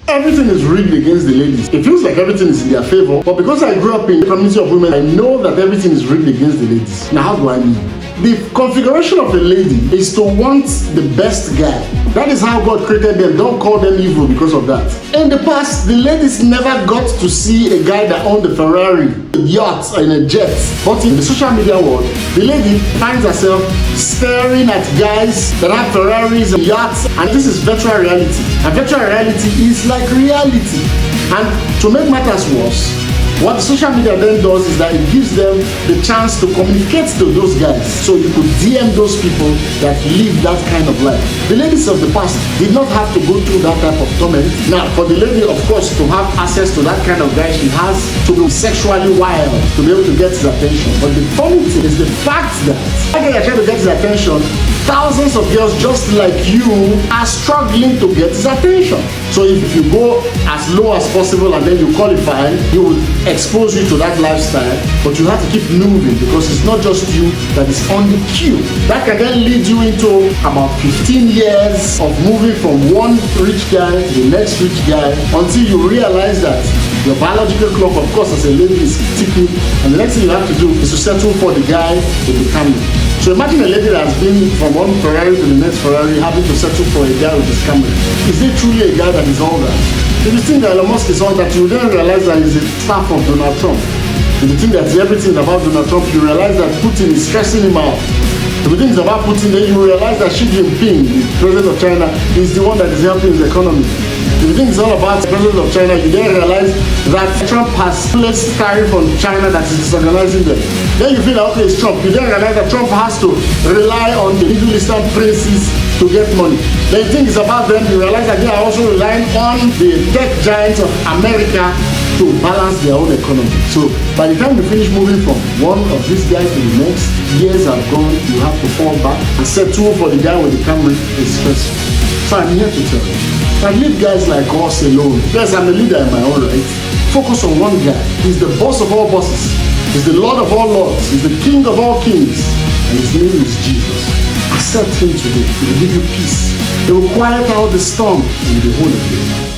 Everything is rigged against the ladies. It feels like everything is in their favor, but because I grew up in a community of women, I know that everything is rigged against the ladies. Now, how do I mean? The configuration of a lady is to want the best guy. That is how God created them. Don't call them evil because of that. In the past, the ladies never got to see a guy that owned a Ferrari, a yacht, and a jet. But in the social media world, the lady finds herself staring at guys that have Ferraris and yachts, and this is virtual reality. And virtual reality is like reality. And to make matters worse, what the social media then does is that it gives them the chance to communicate to those guys. So you could DM those people that live that kind of life. The ladies of the past did not have to go through that type of torment. Now, for the lady, of course, to have access to that kind of guy, she has to be sexually wild to be able to get his attention. But the funny thing is the fact that when you're trying to get his attention, thousands of girls just like you are struggling to get his attention. So if you go as low as possible and then you qualify, you would expose you to that lifestyle, but you have to keep moving because it's not just you that is on the queue. That can then lead you into about 15 years of moving from one rich guy to the next rich guy until you realize that your biological clock, of course, as a lady, is ticking, and the next thing you have to do is to settle for the guy with the Camry. So imagine a lady that has been from one Ferrari to the next Ferrari having to settle for a guy with his Camry. Is there truly a guy that is all that? If you think that Elon Musk is all that, you then realize that he's a staff of Donald Trump. If you think that everything is about Donald Trump, you realize that Putin is stressing him out. If you think it's about Putin, then you realize that Xi Jinping, the president of China, is the one that is helping his economy. If you think it's all about the president of China, you then realize that Trump has placed tariff on China that is disorganizing them. Then you feel that, okay, it's Trump. You then realize that Trump has to rely on the Middle Eastern princes to get money. Then you think it's about them, you realize that they are also relying on the tech giants of America to balance their own economy. So by the time you finish moving from one of these guys to the next, years have gone, you have to fall back and settle for the guy with the Camry is stressful. So I'm here to tell you, I leave guys like us alone. Yes, I'm a leader in my own right. Focus on one guy. He's the boss of all bosses. He's the Lord of all lords. He's the King of all kings. And his name is Jesus. Accept him today. He will give you peace. He will quiet out the storm in the whole of you.